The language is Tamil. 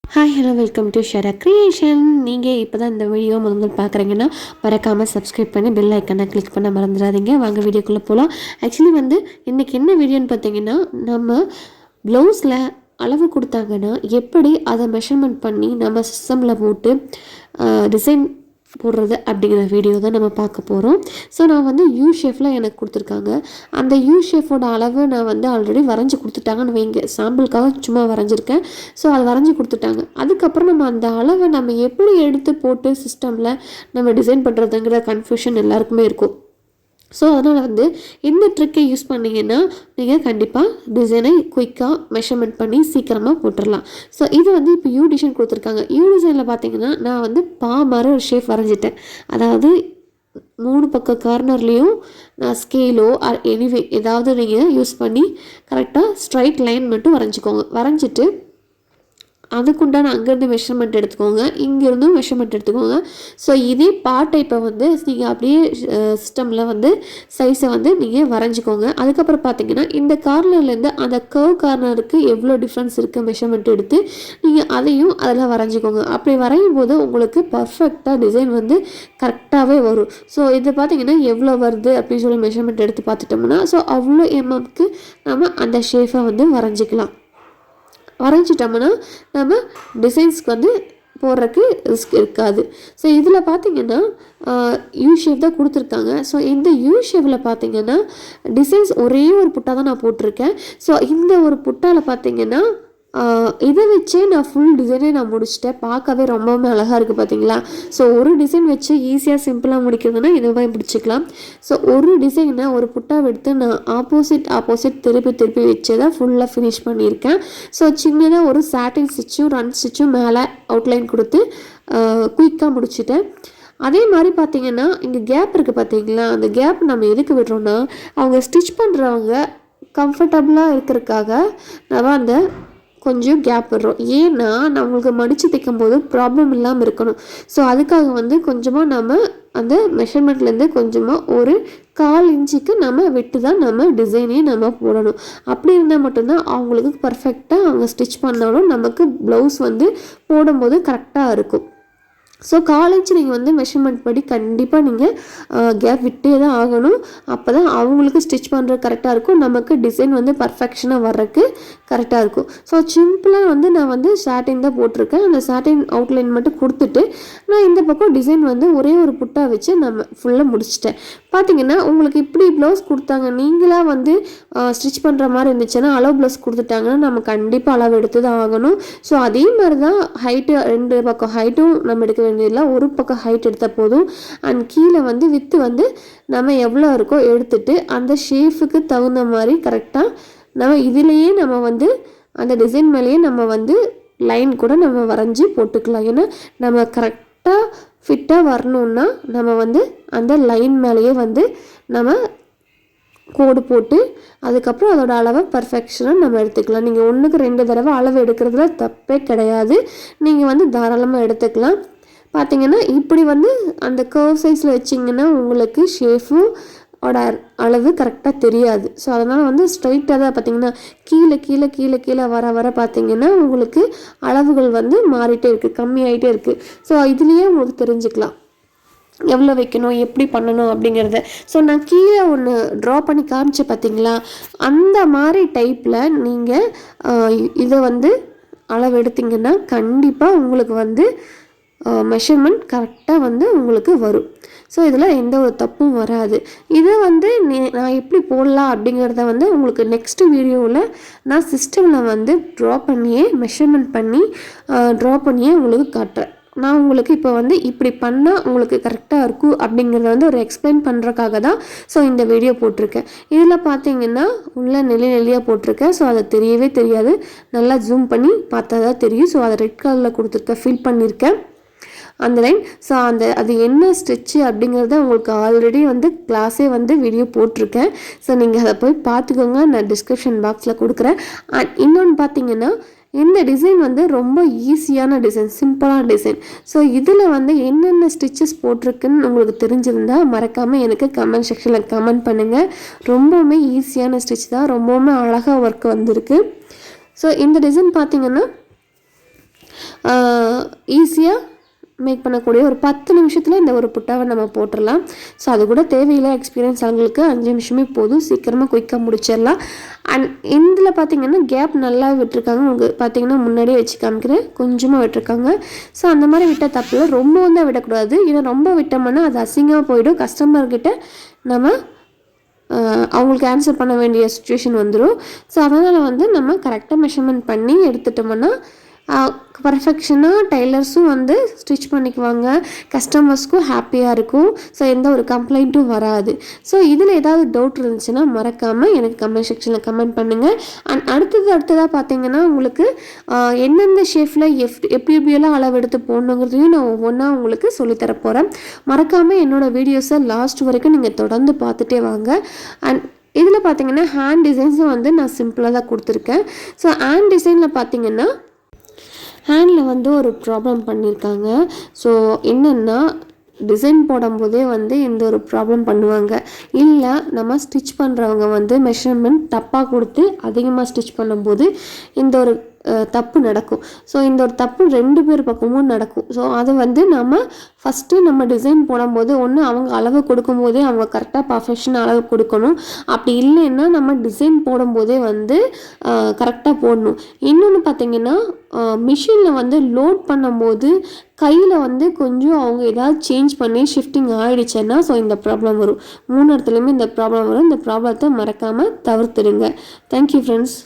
Hi hello welcome to Shara creation. நீங்கள் இப்போ தான் இந்த வீடியோ முதல் பார்க்குறீங்கன்னா மறக்காமல் சப்ஸ்கிரைப் பண்ணி பெல் ஐக்கனை கிளிக் பண்ண மறந்துடாதீங்க. வாங்க வீடியோக்குள்ளே போகலாம். ஆக்சுவலி இன்றைக்கி என்ன வீடியோன்னு பார்த்தீங்கன்னா, நம்ம ப்ளவுஸில் அளவு கொடுத்தாங்கன்னா எப்படி அதை மெஷர்மெண்ட் பண்ணி நம்ம சிஸ்டமில் போட்டு டிசைன் போடுறது அப்படிங்கிற வீடியோ தான் நம்ம பார்க்க போகிறோம். ஸோ நான் யூ ஷேஃபில் எனக்கு கொடுத்துருக்காங்க. அந்த யூ ஷேஃபோட அளவு நான் ஆல்ரெடி வரைஞ்சி கொடுத்துட்டாங்கன்னு வைங்க. சாம்பிளுக்காக சும்மா வரைஞ்சிருக்கேன். ஸோ அது வரைஞ்சி கொடுத்துட்டாங்க. அதுக்கப்புறம் நம்ம அந்த அளவை நம்ம எப்படி எடுத்து போட்டு சிஸ்டமில் நம்ம டிசைன் பண்ணுறதுங்கிற கன்ஃபியூஷன் எல்லாருக்குமே இருக்கும். ஸோ அதனால் இந்த ட்ரிக்கை யூஸ் பண்ணிங்கன்னா நீங்கள் கண்டிப்பாக டிசைனை குயிக்காக மெஷர்மெண்ட் பண்ணி சீக்கிரமாக போட்டுடலாம். ஸோ இது இப்போ யூ டிசைன் கொடுத்துருக்காங்க. யூ டிசைனில் பார்த்தீங்கன்னா நான் பா மாதிரி ஒரு ஷேப் வரைஞ்சிட்டேன். அதாவது 3 பக்க கார்னர்லேயும் நான் ஸ்கேலோ எனிவே ஏதாவது நீங்கள் யூஸ் பண்ணி கரெக்டாக ஸ்ட்ரைட் லைன் மட்டும் வரைஞ்சிக்கோங்க. வரைஞ்சிட்டு அதுக்குண்டான அங்கேருந்து மெஷர்மெண்ட் எடுத்துக்கோங்க, இங்கேருந்தும் மெஷர்மெண்ட் எடுத்துக்கோங்க. ஸோ இதே டைப்பை நீங்கள் அப்படியே சிஸ்டமில் சைஸை நீங்கள் வரைஞ்சிக்கோங்க. அதுக்கப்புறம் பார்த்தீங்கன்னா இந்த கார்னர்லேருந்து அந்த கர்வ் கார்னருக்கு எவ்வளோ டிஃப்ரென்ஸ் இருக்குது மெஷர்மெண்ட் எடுத்து நீங்கள் அதையும் அதில் வரைஞ்சிக்கோங்க. அப்படி வரையும் போது உங்களுக்கு பர்ஃபெக்டாக டிசைன் கரெக்டாகவே வரும். ஸோ இது பார்த்தீங்கன்னா எவ்வளோ வருது அப்படின்னு சொல்லி மெஷர்மெண்ட் எடுத்து பார்த்துட்டோம்னா ஸோ அவ்வளோ எம்எம்க்கு நம்ம அந்த ஷேஃபை வரைஞ்சிக்கலாம். வரைஞ்சிட்டோம்னா நம்ம டிசைன்ஸ்க்கு போடுறதுக்கு ரிஸ்க் இருக்காது. ஸோ இதில் பார்த்திங்கன்னா யூ ஷேப் தான் கொடுத்துருக்காங்க. ஸோ இந்த யூ ஷேப்பில் பார்த்திங்கன்னா டிசைன்ஸ் ஒரே ஒரு புட்டா தான் நான் போட்டிருக்கேன். ஸோ இந்த ஒரு புட்டாவில் பார்த்திங்கன்னா இதை வச்சே நான் ஃபுல் டிசைனே நான் முடிச்சிட்டேன். பார்க்கவே ரொம்பவுமே அழகாக இருக்குது பார்த்தீங்களா. ஸோ ஒரு டிசைன் வச்சு ஈஸியாக சிம்பிளாக முடிக்கிறதுனா இதுவே பிடிச்சிக்கலாம். ஸோ ஒரு டிசைனை ஒரு புட்டாவை எடுத்து நான் ஆப்போசிட் திருப்பி வச்சு தான் ஃபுல்லாக ஃபினிஷ் பண்ணியிருக்கேன். ஸோ சின்னதாக ஒரு சாட்டின் ஸ்டிச்சும் ரன் ஸ்டிச்சும் மேலே அவுட்லைன் கொடுத்து குயிக்காக முடிச்சிட்டேன். அதே மாதிரி பார்த்திங்கன்னா இங்கே கேப் இருக்குது பார்த்தீங்களா. அந்த கேப் நம்ம எதுக்கு விடுறோன்னா அவங்க ஸ்டிச் பண்ணுறவங்க கம்ஃபர்டபுளாக இருக்கிறதுக்காக நம்ம அந்த கொஞ்சம் கேப் விடுறோம். ஏன்னா நம்மளுக்கு மடித்து தைக்கும் போது ப்ராப்ளம் இல்லாமல் இருக்கணும். ஸோ அதுக்காக கொஞ்சமாக நம்ம அந்த மெஷர்மெண்ட்லேருந்து கொஞ்சமாக ஒரு 1/4 இன்ச்சுக்கு நம்ம விட்டு தான் நம்ம டிசைனே நம்ம போடணும். அப்படி இருந்தால் மட்டும்தான் அவங்களுக்கு பர்ஃபெக்டாக அவங்க ஸ்டிச் பண்ணாலும் நமக்கு ப்ளவுஸ் போடும்போது கரெக்டாக இருக்கும். ஸோ 1/4 இன்ச் நீங்கள் மெஷர்மெண்ட் படி கண்டிப்பாக நீங்கள் கேப் விட்டே தான் ஆகணும். அப்போ தான் அவங்களுக்கு ஸ்டிச் பண்ணுறது கரெக்டாக இருக்கும், நமக்கு டிசைன் பர்ஃபெக்ஷனாக வர்றதுக்கு கரெக்டாக இருக்கும். ஸோ சிம்பிளாக நான் சாட்டின் தான் போட்டிருக்கேன். அந்த சாட்டின் அவுட்லைன் மட்டும் கொடுத்துட்டு நான் இந்த பக்கம் டிசைன் ஒரே ஒரு புட்டா வச்சு நம்ம ஃபுல்லாக முடிச்சிட்டேன். பார்த்தீங்கன்னா உங்களுக்கு இப்படி ப்ளவுஸ் கொடுத்தாங்க, நீங்களாக ஸ்டிச் பண்ணுற மாதிரி இருந்துச்சுன்னா அளவு ப்ளவுஸ் கொடுத்துட்டாங்கன்னா நம்ம கண்டிப்பாக அளவு எடுத்து தான் ஆகணும். ஸோ அதே மாதிரி தான் ஹைட்டு 2 பக்கம் ஹைட்டும் நம்ம எடுக்க வேண்டியதில்லை, ஒரு பக்கம் ஹைட் எடுத்தால் போதும். அண்ட் கீழே வித்து நம்ம எவ்வளோ இருக்கோ எடுத்துட்டு அந்த ஷேஃபுக்கு தகுந்த மாதிரி கரெக்டாக நம்ம இதுலேயே நம்ம அந்த டிசைன் மேலேயே நம்ம லைன் கூட நம்ம வரைஞ்சி போட்டுக்கலாம். ஏன்னா நம்ம கரெக்டாக ஃபிட்டாக வரணுன்னா நம்ம அந்த லைன் மேலேயே நம்ம கோடு போட்டு அதுக்கப்புறம் அதோட அளவை பர்ஃபெக்ஷனாக நம்ம எடுத்துக்கலாம். நீங்கள் 1க்கு 2 தடவை அளவு எடுக்கிறதுல தப்பே கிடையாது, நீங்கள் தாராளமாக எடுத்துக்கலாம். பார்த்தீங்கன்னா இப்படி அந்த கர்வ் சைஸில் வச்சிங்கன்னா உங்களுக்கு ஷேஃபும் அளவு கரெக்டாக தெரியாது. ஸோ அதனால் ஸ்ட்ரைட்டாக தான் பார்த்தீங்கன்னா கீழே வர பார்த்தீங்கன்னா உங்களுக்கு அளவுகள் மாறிட்டே இருக்குது, கம்மியாகிட்டே இருக்குது. ஸோ இதுலேயே உங்களுக்கு தெரிஞ்சுக்கலாம் எவ்வளோ வைக்கணும், எப்படி பண்ணணும் அப்படிங்கிறத. ஸோ நான் கீழே ஒன்று ட்ரா பண்ணி காமிச்சு பார்த்தீங்களா, அந்த மாதிரி டைப்பில் நீங்கள் இதை அளவு எடுத்திங்கன்னா கண்டிப்பாக உங்களுக்கு மெஷர்மெண்ட் கரெக்டாக உங்களுக்கு வரும். ஸோ இதில் எந்த ஒரு தப்பும் வராது. இதை நான் எப்படி போடலாம் அப்படிங்கிறத உங்களுக்கு நெக்ஸ்ட் வீடியோவில் நான் சிஸ்டமில் ட்ரா பண்ணியே மெஷர்மெண்ட் பண்ணி ட்ரா பண்ணியே உங்களுக்கு காட்டுறேன். நான் உங்களுக்கு இப்போ இப்படி பண்ணால் உங்களுக்கு கரெக்டாக இருக்கும் அப்படிங்கிறத ஒரு எக்ஸ்பிளைன் பண்ணுறக்காக தான் ஸோ இந்த வீடியோ போட்டிருக்கேன். இதில் பார்த்தீங்கன்னா உள்ள நெல்லியாக போட்டிருக்கேன். ஸோ அதை தெரியவே தெரியாது, நல்லா ஜூம் பண்ணி பார்த்தா தான் தெரியும். ஸோ அதை ரெட் கலரில் கொடுத்துருக்கேன், ஃபில் பண்ணியிருக்கேன் அந்த லைன். ஸோ அது என்ன ஸ்டிச்சு அப்படிங்கிறத உங்களுக்கு ஆல்ரெடி கிளாஸே வீடியோ போட்டிருக்கேன். ஸோ நீங்கள் அதை போய் பார்த்துக்கோங்க, நான் டிஸ்கிரிப்ஷன் பாக்ஸில் கொடுக்குறேன். இன்னொன்று பார்த்தீங்கன்னா இந்த டிசைன் ரொம்ப ஈஸியான டிசைன், சிம்பிளான டிசைன். ஸோ இதில் என்னென்ன ஸ்டிச்சஸ் போட்டிருக்குன்னு உங்களுக்கு தெரிஞ்சிருந்தால் மறக்காமல் எனக்கு கமெண்ட் செக்ஷனில் கமெண்ட் பண்ணுங்கள். ரொம்பவுமே ஈஸியான ஸ்டிச் தான், ரொம்பவுமே அழகாக ஒர்க் வந்திருக்கு. ஸோ இந்த டிசைன் பார்த்தீங்கன்னா ஈஸியாக மேக் பண்ணக்கூடிய ஒரு 10 நிமிஷத்தில் இந்த ஒரு புட்டாவை நம்ம போட்டுடலாம். ஸோ அது கூட தேவையில்லை, எக்ஸ்பீரியன்ஸ் அவங்களுக்கு 5 நிமிஷமே போதும், சீக்கிரமாக குயிக்காக முடிச்சிடலாம். அண்ட் இதில் பார்த்திங்கன்னா கேப் நல்லா விட்டுருக்காங்க. உங்களுக்கு பார்த்திங்கன்னா முன்னாடியே வச்சு காமிக்கிறேன், கொஞ்சமாக விட்டுருக்காங்க. ஸோ அந்த மாதிரி விட்ட தப்பில் ரொம்ப தான் விடக்கூடாது. ஏன்னா ரொம்ப விட்டோம்னா அது அசிங்கமாக போயிடும், கஸ்டமர்கிட்ட நம்ம அவங்களுக்கு ஆன்சர் பண்ண வேண்டிய சுச்சுவேஷன் வந்துடும். ஸோ அதனால் நம்ம கரெக்டாக மெஷர்மெண்ட் பண்ணி எடுத்துட்டோம்னா பர்ஃபெக்ஷனாக டெய்லர்ஸும் ஸ்டிச் பண்ணிக்குவாங்க, கஸ்டமர்ஸ்க்கும் ஹாப்பியாக இருக்கும். ஸோ எந்த ஒரு கம்ப்ளைண்ட்டும் வராது. ஸோ இதில் ஏதாவது டவுட் இருந்துச்சுன்னா மறக்காமல் எனக்கு கமெண்ட் செக்ஷனில் கமெண்ட் பண்ணுங்கள். அண்ட் அடுத்ததாக பார்த்திங்கன்னா உங்களுக்கு எந்தெந்த ஷேஃபில் எப்படியெல்லாம் அளவு எடுத்து போடணுங்கிறதையும் நான் ஒவ்வொன்றா உங்களுக்கு சொல்லித்தர போகிறேன். மறக்காமல் என்னோடய வீடியோஸை லாஸ்ட் வரைக்கும் நீங்கள் தொடர்ந்து பார்த்துட்டே வாங்க. அண்ட் இதில் பார்த்திங்கன்னா ஹேண்ட் டிசைன்ஸும் நான் சிம்பிளாக தான் கொடுத்துருக்கேன். ஸோ ஹேண்ட் டிசைனில் பார்த்திங்கன்னா ஹேண்டில் ஒரு ப்ராப்ளம் பண்ணியிருக்காங்க. ஸோ என்னென்னா டிசைன் போடும்போதே இந்த ஒரு ப்ராப்ளம் பண்ணுவாங்க. இல்லை நம்ம ஸ்டிச் பண்ணுறவங்க மெஷர்மெண்ட் தப்பாக கொடுத்து அதிகமாக ஸ்டிச் பண்ணும்போது இந்த ஒரு தப்பு நடக்கும். ஸோ இந்த ஒரு தப்பு 2 பேர் பக்கமும் நடக்கும். ஸோ அது நம்ம ஃபஸ்ட்டு நம்ம டிசைன் போடும்போது ஒன்று அவங்க அளவு கொடுக்கும்போதே அவங்க கரெக்டாக பர்ஃபெக்ஷனாக அளவு கொடுக்கணும். அப்படி இல்லைன்னா நம்ம டிசைன் போடும்போதே கரெக்டாக போடணும். இன்னொன்று பார்த்திங்கன்னா மிஷினில் லோட் பண்ணும்போது கையில் கொஞ்சம் அவங்க ஏதாவது சேஞ்ச் பண்ணி ஷிஃப்டிங் ஆகிடுச்சுன்னா ஸோ இந்த ப்ராப்ளம் வரும். 3 இடத்துலையுமே இந்த ப்ராப்ளம் வரும். இந்த ப்ராப்ளத்தை மறக்காமல் தவிர்த்துடுங்க. Thank you friends.